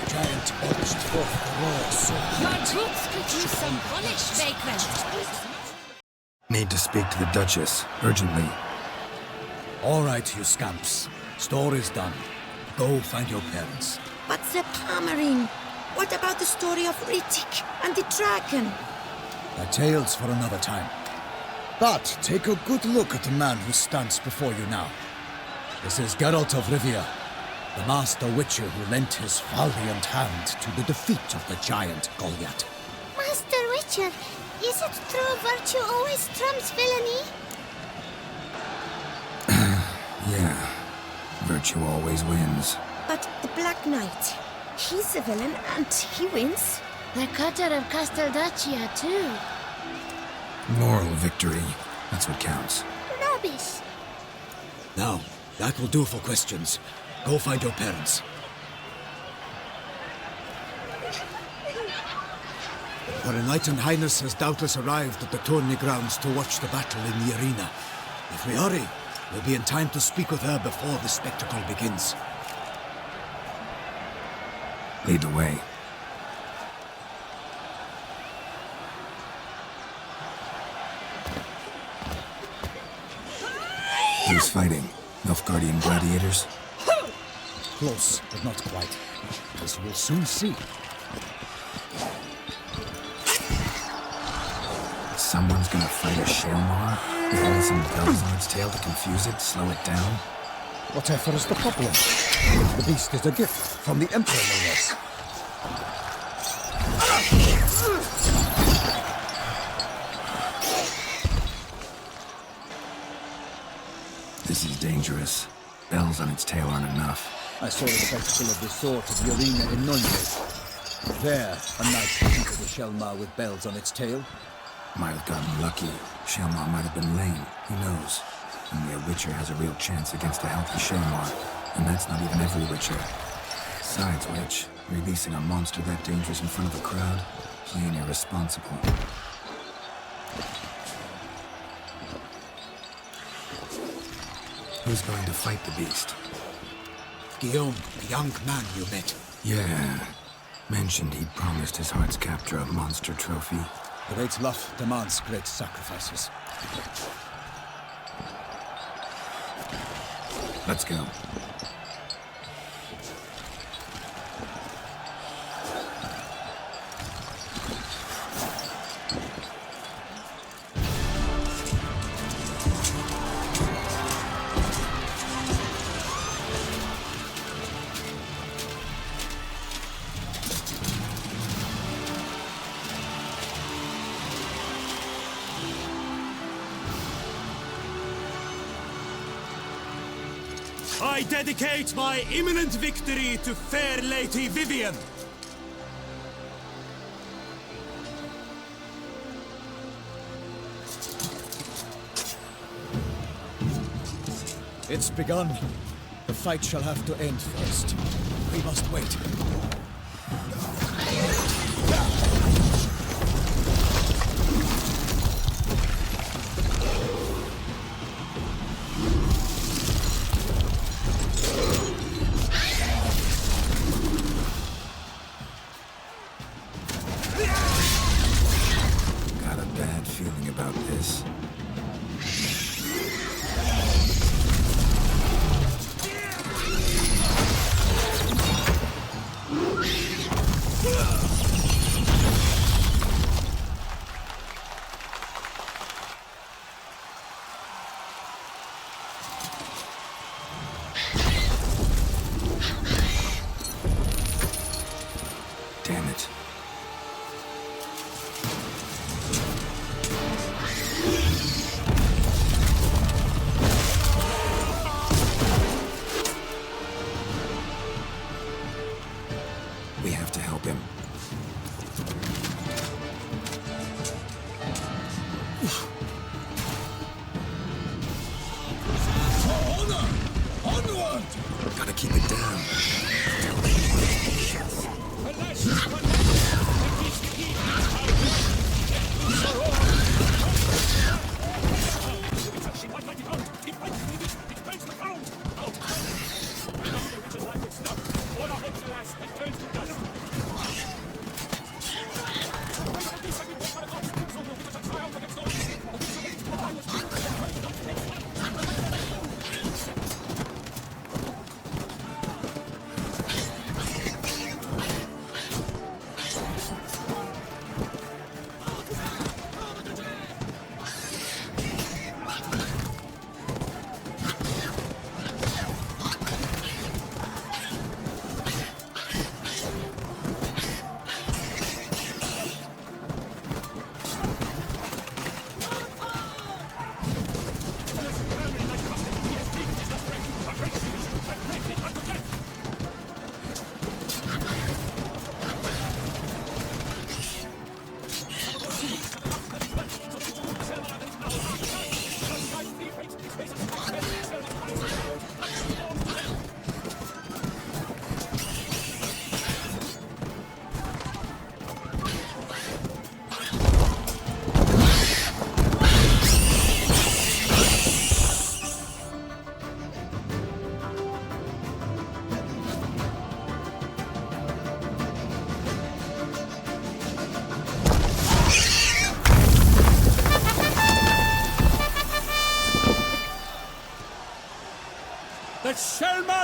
Giant belched forth the raw sword. Your troops could use some polish, vagrant. Need to speak to the Duchess, urgently. All right, you scamps. Store is done. Go find your parents. But the hammering. What about the story of Rittik and the dragon? The tales for another time. But take a good look at the man who stands before you now. This is Geralt of Rivia, the master witcher who lent his valiant hand to the defeat of the giant Goliath. Master Witcher, is it true virtue always trumps villainy? Yeah. Virtue always wins. But the Black Knight, he's a villain and he wins. The cutter of Casteldacia, too. Moral victory. That's what counts. Rubbish. Now, that will do for questions. Go find your parents. Her Knight and Highness has doubtless arrived at the tourney grounds to watch the battle in the arena. If we hurry, we'll be in time to speak with her before the spectacle begins. Lead the way. Who's fighting? Nilfgaardian gladiators? Close, but not quite. As we'll soon see. Someone's gonna fight a Shalmar? With all some bells on its tail to confuse it, slow it down? Whatever is the problem? The beast is a gift from the Emperor, no less. This is dangerous. Bells on its tail aren't enough. I saw the spectacle of the sword at the arena in Nuremberg. There, a knight defeated a Shalmar with bells on its tail. Might have gotten lucky. Shalmar might have been lame. Who knows? Only a Witcher has a real chance against a healthy Shalmar. And that's not even every Witcher. Besides which, releasing a monster that dangerous in front of a crowd, plain irresponsible. Who's going to fight the beast? Guillaume, the young man you met. Yeah. Mentioned he'd promised his heart's captor a monster trophy. Great love demands great sacrifices. Let's go. I dedicate my imminent victory to fair Lady Vivian. It's begun. The fight shall have to end first. We must wait. Got a bad feeling about this.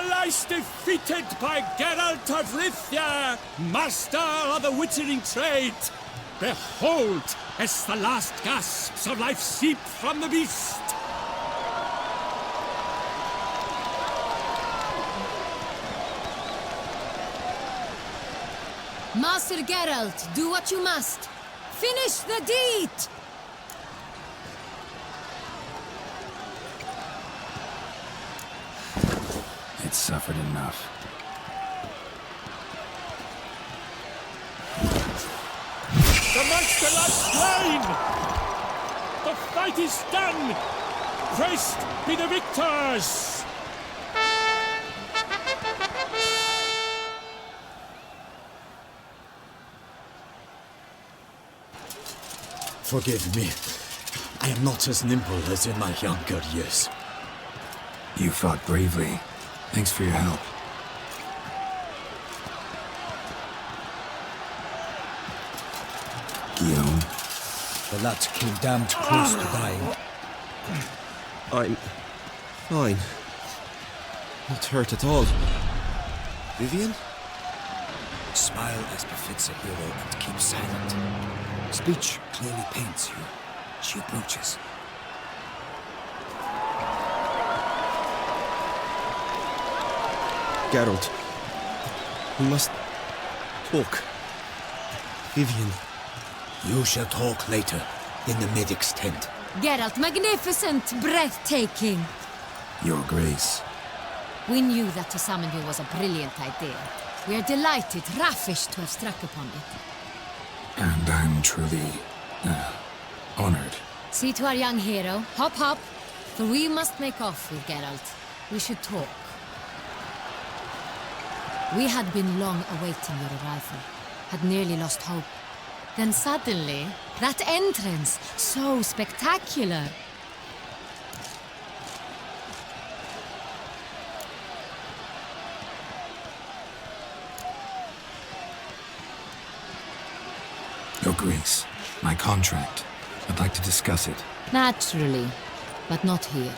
lies defeated by Geralt of Rivia, master of the witchering trade. Behold, as the last gasps of life seep from the beast. Master Geralt, do what you must. Finish the deed! It's suffered enough. The monster lies slain! The fight is done! Praised be the victors! Forgive me. I am not as nimble as in my younger years. You fought bravely. Thanks for your help. Guillaume. The lad came damned close to dying. I'm fine. Not hurt at all. Vivian? Smile as befits a hero and keep silent. Speech clearly paints you. She approaches. Geralt. We must talk. Vivian. You shall talk later, in the medic's tent. Geralt, magnificent, breathtaking. Your Grace. We knew that to summon you was a brilliant idea. We are delighted, ravished to have struck upon it. And I'm truly, honored. See to our young hero. Hop, hop. For we must make off with Geralt. We should talk. We had been long awaiting your arrival. Had nearly lost hope. Then suddenly, that entrance, so spectacular. Your Grace, my contract. I'd like to discuss it. Naturally, but not here.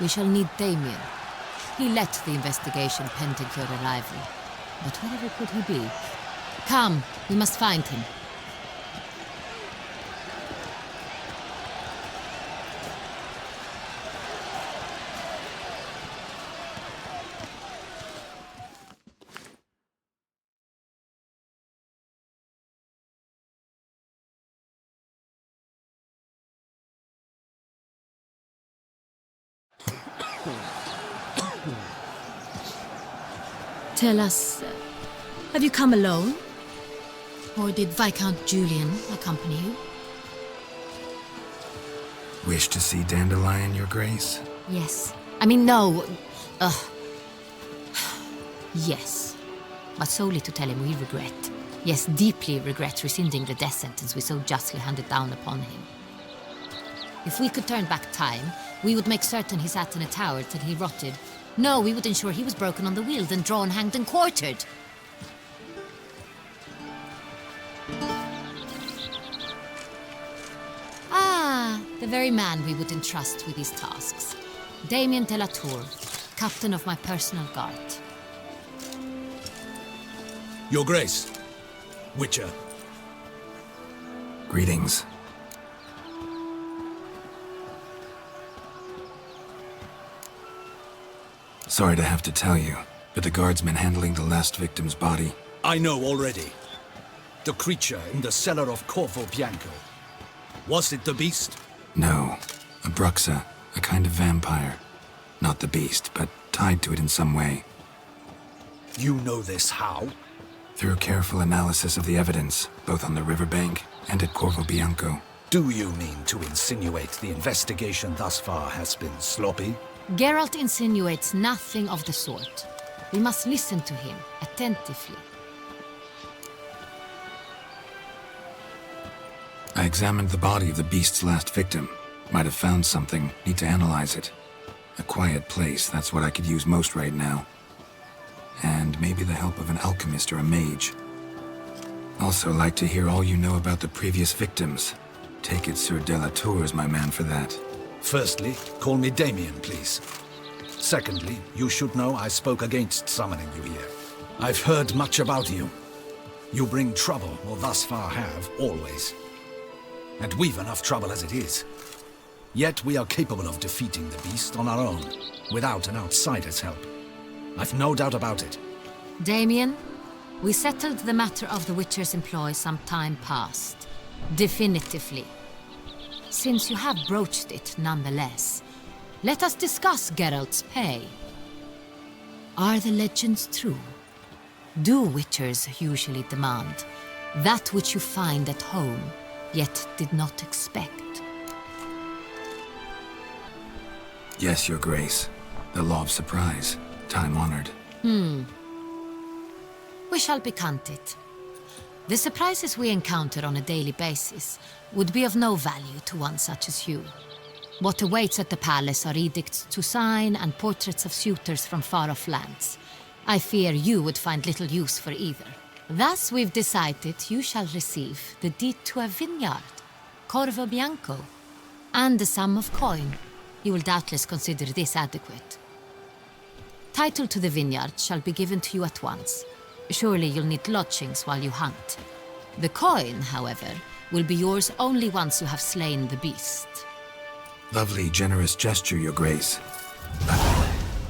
We shall need Damien. He led the investigation pending your arrival. But wherever could he be? Come, we must find him. Tell us, have you come alone? Or did Viscount Julian accompany you? Wish to see Dandelion, Your Grace? Yes. I mean, no. Yes. But solely to tell him we regret. Yes, deeply regret rescinding the death sentence we so justly handed down upon him. If we could turn back time, we would make certain he sat in a tower till he rotted. No, we would ensure he was broken on the wheel, then drawn, hanged, and quartered. Ah, the very man we would entrust with these tasks. Damien de la Tour, captain of my personal guard. Your Grace. Witcher. Greetings. Sorry to have to tell you, but the guardsman handling the last victim's body... I know already. The creature in the cellar of Corvo Bianco. Was it the beast? No. A Bruxa, a kind of vampire. Not the beast, but tied to it in some way. You know this how? Through careful analysis of the evidence, both on the riverbank and at Corvo Bianco. Do you mean to insinuate the investigation thus far has been sloppy? Geralt insinuates nothing of the sort. We must listen to him attentively. I examined the body of the beast's last victim. Might have found something, need to analyze it. A quiet place, that's what I could use most right now. And maybe the help of an alchemist or a mage. Also like to hear all you know about the previous victims. Take it Sir de la Tour is my man for that. Firstly, call me Damien, please. Secondly, you should know I spoke against summoning you here. I've heard much about you. You bring trouble, or thus far have, always. And we've enough trouble as it is. Yet we are capable of defeating the beast on our own, without an outsider's help. I've no doubt about it. Damien, we settled the matter of the Witcher's employ some time past. Definitively. Since you have broached it nonetheless, let us discuss Geralt's pay. Are the legends true? Do Witchers usually demand that which you find at home, yet did not expect? Yes, Your Grace. The law of surprise. Time-honored. We shall becant it. The surprises we encounter on a daily basis would be of no value to one such as you. What awaits at the palace are edicts to sign and portraits of suitors from far-off lands. I fear you would find little use for either. Thus we've decided you shall receive the deed to a vineyard, Corvo Bianco, and a sum of coin. You will doubtless consider this adequate. Title to the vineyard shall be given to you at once. Surely you'll need lodgings while you hunt. The coin, however, will be yours only once you have slain the beast. Lovely, generous gesture, Your Grace.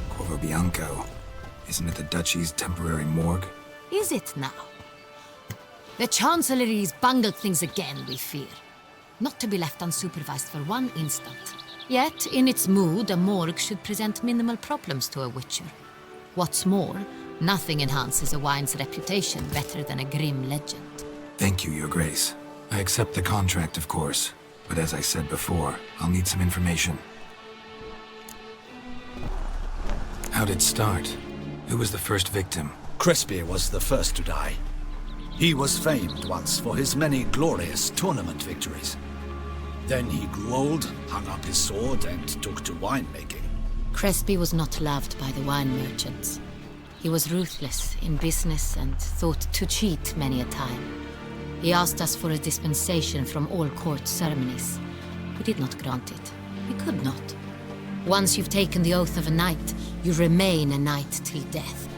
Corvo Bianco. Isn't it the Duchy's temporary morgue? Is it now? The Chancellery's bungled things again, we fear. Not to be left unsupervised for one instant. Yet, in its mood, a morgue should present minimal problems to a Witcher. What's more, nothing enhances a wine's reputation better than a grim legend. Thank you, Your Grace. I accept the contract, of course. But as I said before, I'll need some information. How'd it start? Who was the first victim? Crespi was the first to die. He was famed once for his many glorious tournament victories. Then he grew old, hung up his sword, and took to winemaking. Crespi was not loved by the wine merchants. He was ruthless in business and thought to cheat many a time. He asked us for a dispensation from all court ceremonies. We did not grant it. We could not. Once you've taken the oath of a knight, you remain a knight till death.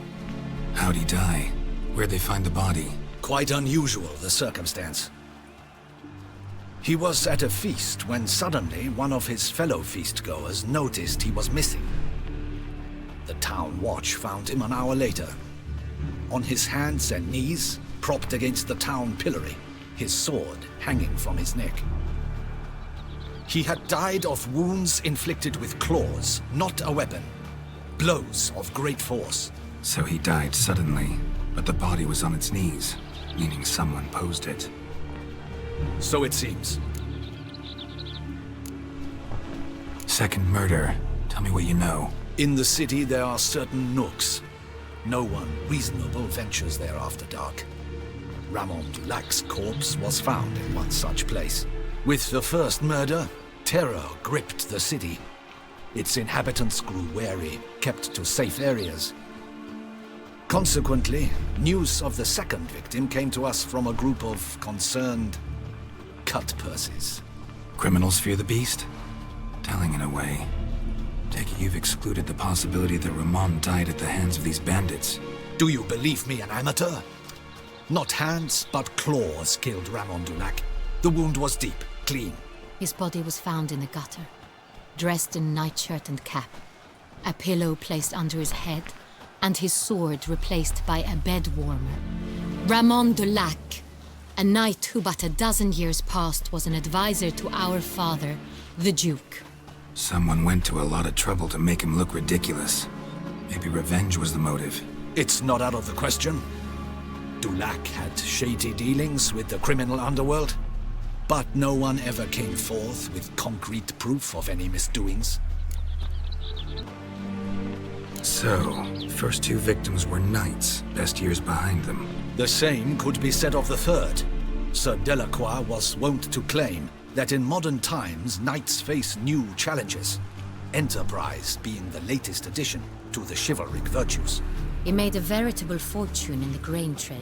How'd he die? Where'd they find the body? Quite unusual, the circumstance. He was at a feast when suddenly one of his fellow feastgoers noticed he was missing. The town watch found him an hour later. On his hands and knees, propped against the town pillory, his sword hanging from his neck. He had died of wounds inflicted with claws, not a weapon. Blows of great force. So he died suddenly, but the body was on its knees, meaning someone posed it. So it seems. Second murder. Tell me what you know. In the city there are certain nooks. No one reasonable ventures there after dark. Ramon Dulac's corpse was found in one such place. With the first murder, terror gripped the city. Its inhabitants grew wary, kept to safe areas. Consequently, news of the second victim came to us from a group of concerned cut-purses. Criminals fear the beast? Telling in a way. Take it you've excluded the possibility that Ramon died at the hands of these bandits. Do you believe me an amateur? Not hands, but claws killed Ramon Dulac. The wound was deep, clean. His body was found in the gutter, dressed in nightshirt and cap, a pillow placed under his head, and his sword replaced by a bed warmer. Ramon Dulac, a knight who but a dozen years past was an advisor to our father, the Duke. Someone went to a lot of trouble to make him look ridiculous. Maybe revenge was the motive. It's not out of the question. Dulac had shady dealings with the criminal underworld, but no one ever came forth with concrete proof of any misdoings. So, first two victims were knights, best years behind them. The same could be said of the third. Sir Delacroix was wont to claim that in modern times knights face new challenges, enterprise being the latest addition to the chivalric virtues. He made a veritable fortune in the grain trade.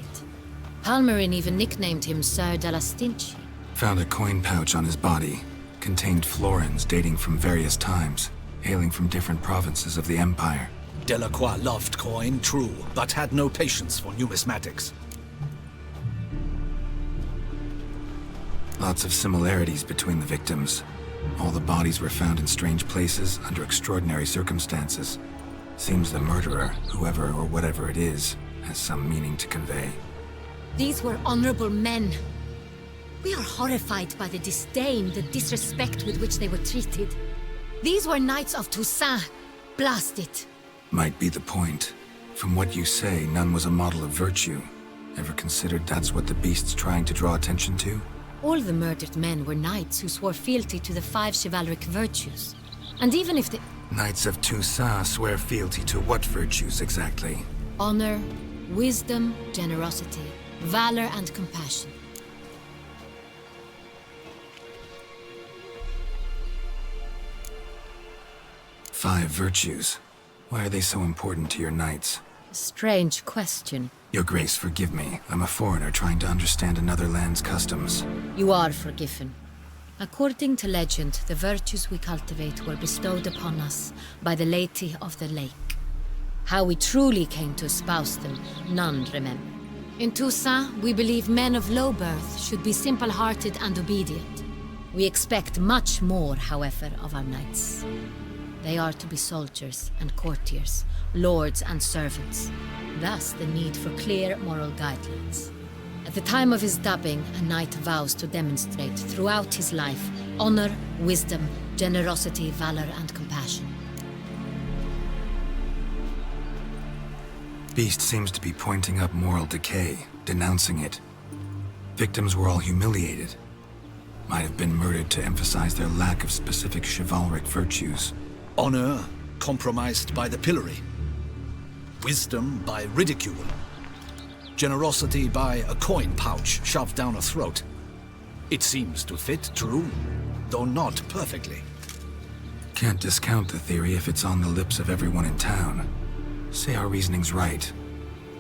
Palmerin even nicknamed him Sir de la Stinchi. Found a coin pouch on his body. Contained florins dating from various times. hailing from different provinces of the Empire. Delacroix loved coin, true, but had no patience for numismatics. Lots of similarities between the victims. All the bodies were found in strange places under extraordinary circumstances. Seems the murderer, whoever or whatever it is, has some meaning to convey. These were honorable men. We are horrified by the disdain, the disrespect with which they were treated. These were Knights of Toussaint. Blast it. Might be the point. From what you say, none was a model of virtue. Ever considered that's what the Beast's trying to draw attention to? All the murdered men were knights who swore fealty to the 5 chivalric virtues. And even if the Knights of Toussaint swear fealty to what virtues exactly? honor, wisdom, generosity, valor, and compassion. Five virtues. Why are they so important to your knights? Strange question. Your Grace, forgive me. I'm a foreigner trying to understand another land's customs. You are forgiven. According to legend, the virtues we cultivate were bestowed upon us by the Lady of the Lake. How we truly came to espouse them, none remember. In Toussaint, we believe men of low birth should be simple-hearted and obedient. We expect much more, however, of our knights. They are to be soldiers and courtiers, lords and servants. Thus, the need for clear moral guidelines. At the time of his dubbing, a knight vows to demonstrate throughout his life honor, wisdom, generosity, valor, and compassion. Beast seems to be pointing up moral decay, denouncing it. Victims were all humiliated. Might have been murdered to emphasize their lack of specific chivalric virtues. Honor compromised by the pillory. Wisdom by ridicule. Generosity by a coin pouch shoved down a throat. It seems to fit, true, though not perfectly. Can't discount the theory if it's on the lips of everyone in town. Say our reasoning's right.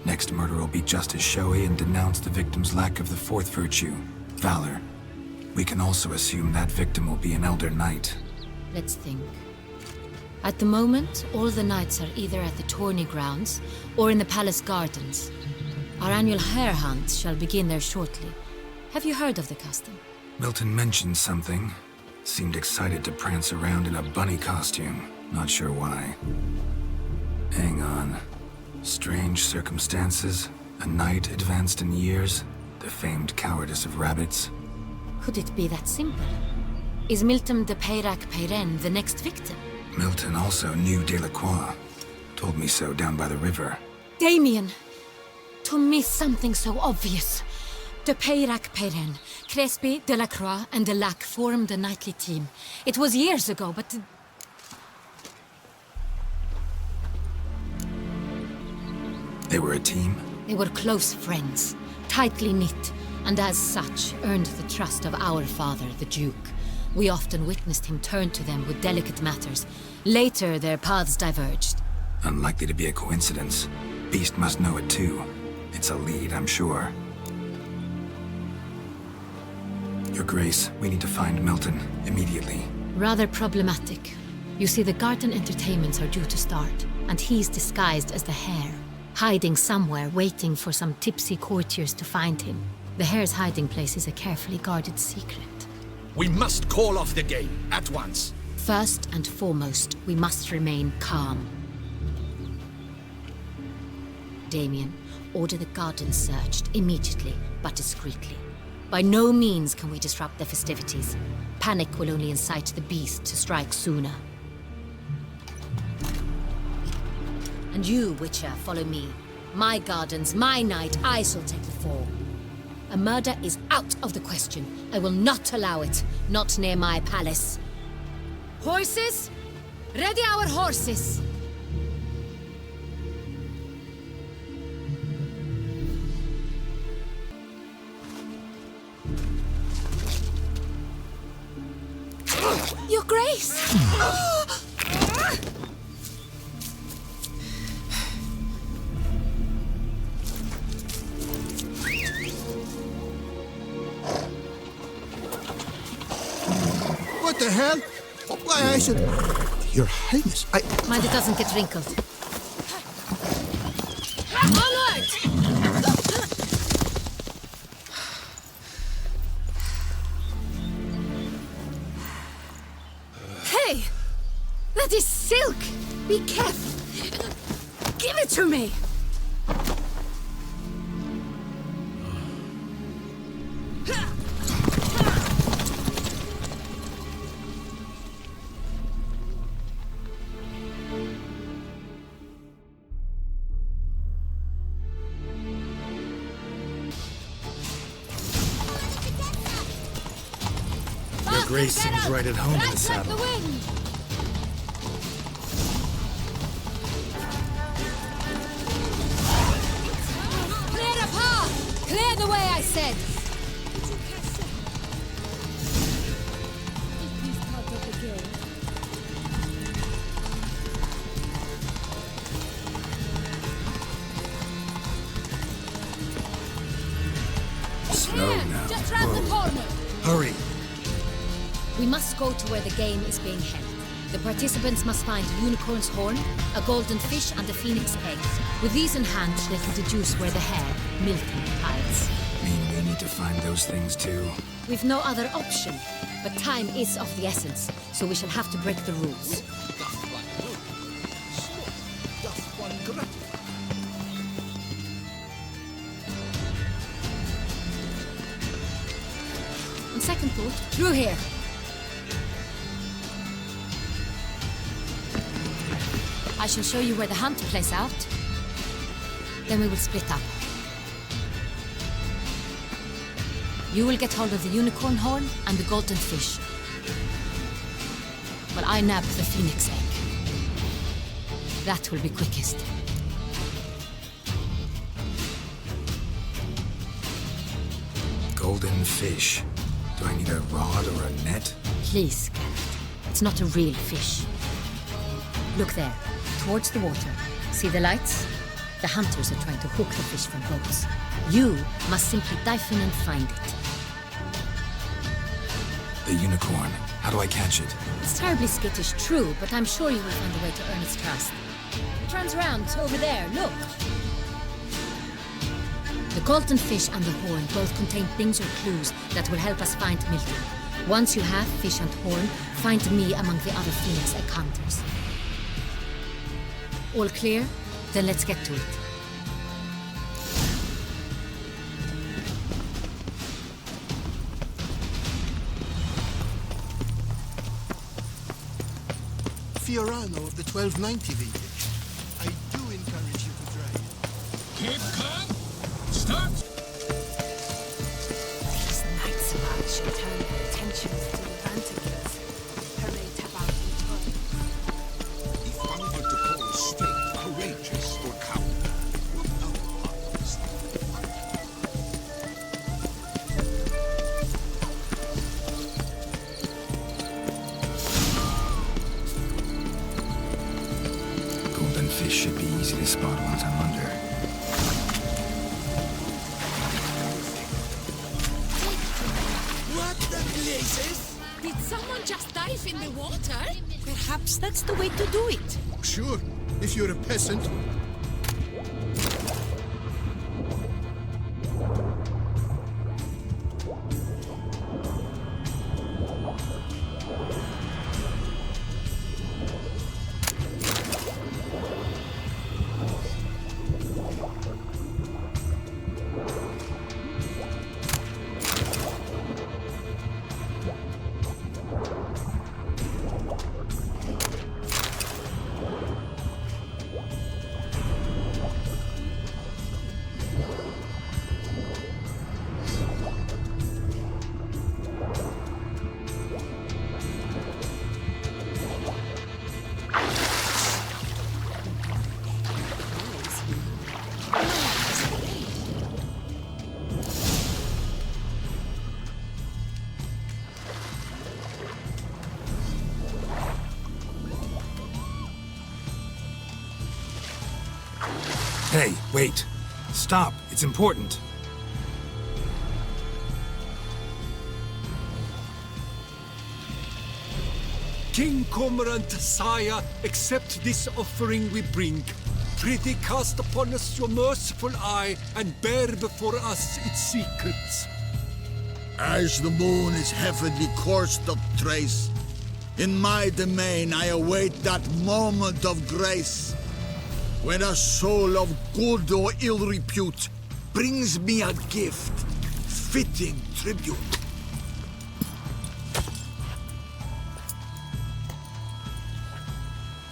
Next murder will be just as showy and denounce the victim's lack of the fourth virtue, valor. We can also assume that victim will be an elder knight. Let's think. At the moment, all the knights are either at the tourney grounds or in the palace gardens. Our annual hare hunt shall begin there shortly. Have you heard of the custom? Milton mentioned something. Seemed excited to prance around in a bunny costume. Not sure why. Hang on. Strange circumstances. A knight advanced in years. The famed cowardice of rabbits. Could it be that simple? Is Milton de Peyrac-Peyren the next victim? Milton also knew Delacroix. Told me so down by the river. Damien! To miss something so obvious. De Peyrac-Peyren, Crespi, Delacroix, and Delac formed a knightly team. It was years ago, but... They were a team? They were close friends, tightly knit, and as such earned the trust of our father, the Duke. We often witnessed him turn to them with delicate matters. Later, their paths diverged. Unlikely to be a coincidence. Beast must know it too. It's a lead, I'm sure. Your Grace, we need to find Milton, immediately. Rather problematic. You see, the garden entertainments are due to start, and he's disguised as the hare, hiding somewhere, waiting for some tipsy courtiers to find him. The hare's hiding place is a carefully guarded secret. We must call off the game, at once. First and foremost, we must remain calm. Damien, order the garden searched immediately, but discreetly. By no means can we disrupt the festivities. Panic will only incite the beast to strike sooner. And you, Witcher, follow me. My gardens, my night, I shall take the fall. A murder is out of the question. I will not allow it. Not near my palace. Horses? Ready our horses! Your Grace! What the hell? Why, I should... Your Highness, Mind it doesn't get wrinkled. Onward! Hey! That is silk! Be careful! Give it to me! Your Grace seems right at home in the saddle. Clear the path! Clear the way, I said! Slow now. Just round the corner! Hurry. We must go to where the game is being held. The participants must find a unicorn's horn, a golden fish, and a phoenix egg. With these in hand, they can deduce where the hare, Milton, hides. Mean we need to find those things too? We've no other option. But time is of the essence, so we shall have to break the rules. On second thought, through here. I shall show you where the hunt plays out. Then we will split up. You will get hold of the unicorn horn and the golden fish. While I nab the phoenix egg. That will be quickest. Golden fish. Do I need a rod or a net? Please, Garrett. It's not a real fish. Look there, towards the water. See the lights? The hunters are trying to hook the fish from boats. You must simply dive in and find it. The unicorn. How do I catch it? It's terribly skittish, true, but I'm sure you will find a way to earn its trust. It runs around over there, look. The golden fish and the horn both contain things or clues that will help us find Milton. Once you have fish and horn, find me among the other phoenix egg hunters. All clear? Then let's get to it. Fiorano of the 1290 vintage. I do encourage you to try it. Keep calm. Start. These knights of ours should turn their attentions to the Vantages. Parade about in turn. If one were to call a straight courageous or coward, what other part is Golden fish should be easy to spot once I'm under. What the blazes? Did someone just dive in the water? Perhaps that's the way to do it. Sure, if you're a peasant. Hey, wait. Stop. It's important. King Cormorant, sire, accept this offering we bring. Prithee cast upon us your merciful eye, and bear before us its secrets. As the moon is heavenly coursed of trace, in my domain I await that moment of grace, when a soul of good or ill repute brings me a gift, fitting tribute.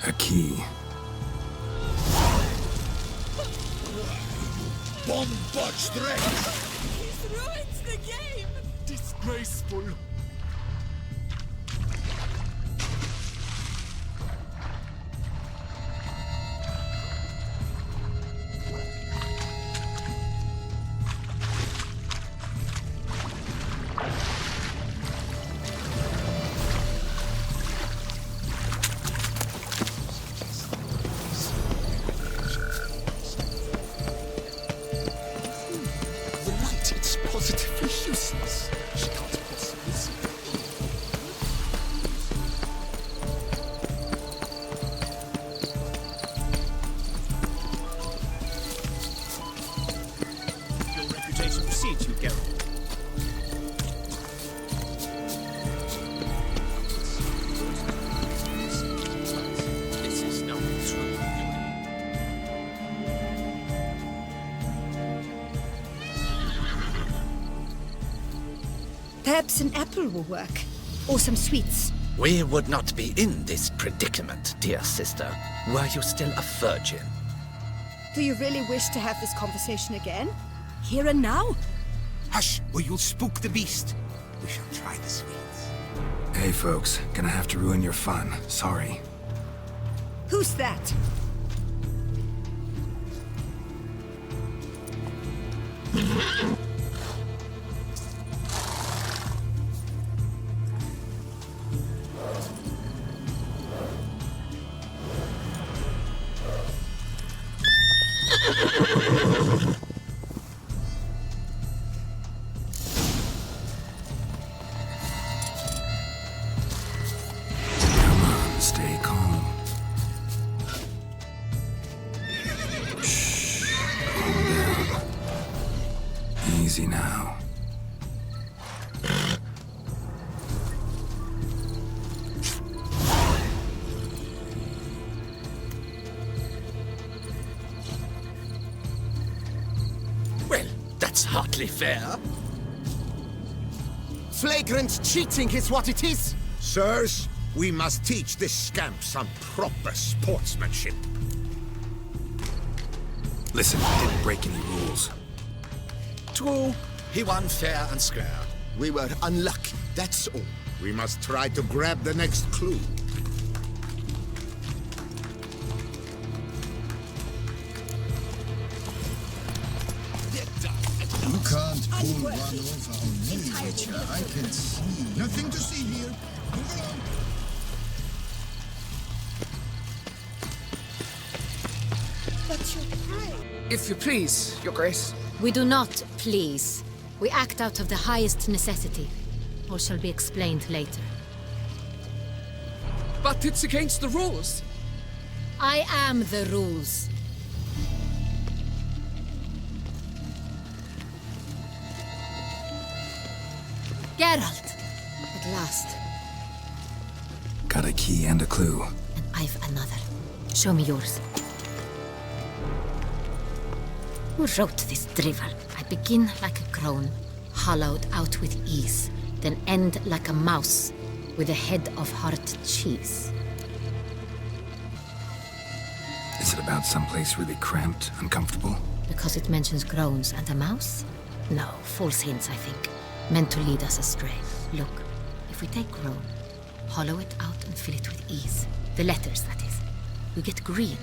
A key. Bombard strength! He's ruined the game! Disgraceful. Positively useless. She can't possibly see. Your reputation precedes you, Geralt. This is no true. Perhaps an apple will work. Or some sweets. We would not be in this predicament, dear sister, were you still a virgin. Do you really wish to have this conversation again? Here and now? Hush, or you'll spook the beast. We shall try the sweets. Hey folks, gonna have to ruin your fun. Sorry. Who's that? Come on, stay calm. Shh. Calm down. Easy now. Well, that's hardly fair. Flagrant cheating is what it is! Sirs, we must teach this scamp some proper sportsmanship. Listen, didn't break any rules. True, he won fair and square. We were unlucky, that's all. We must try to grab the next clue. You can't pull one over on me, Witcher. I can see. Nothing to see here. Move along. But you pray. If you please, Your Grace. We do not please. We act out of the highest necessity. All shall be explained later. But it's against the rules. I am the rules. Geralt! At last. Got a key and a clue. And I've another. Show me yours. Who wrote this drivel? I begin like a crone, hollowed out with ease, then end like a mouse, with a head of hard cheese. Is it about someplace really cramped, uncomfortable? Because it mentions groans and a mouse? No, false hints, I think. Meant to lead us astray. Look, if we take groan, hollow it out and fill it with ease. The letters, that is. We get green.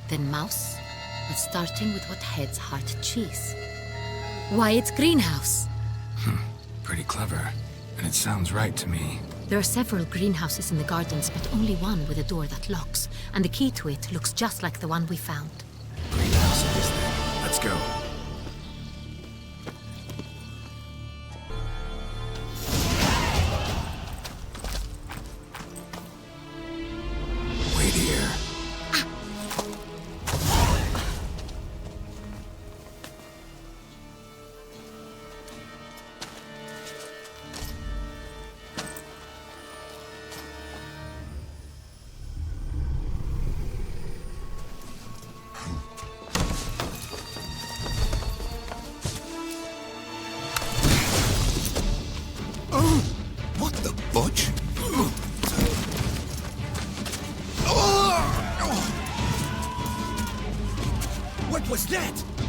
Then mouse, but starting with what heads hard cheese. Why, it's greenhouse. Pretty clever. And it sounds right to me. There are several greenhouses in the gardens, but only one with a door that locks. And the key to it looks just like the one we found. Greenhouse it is then. Let's go. What was that?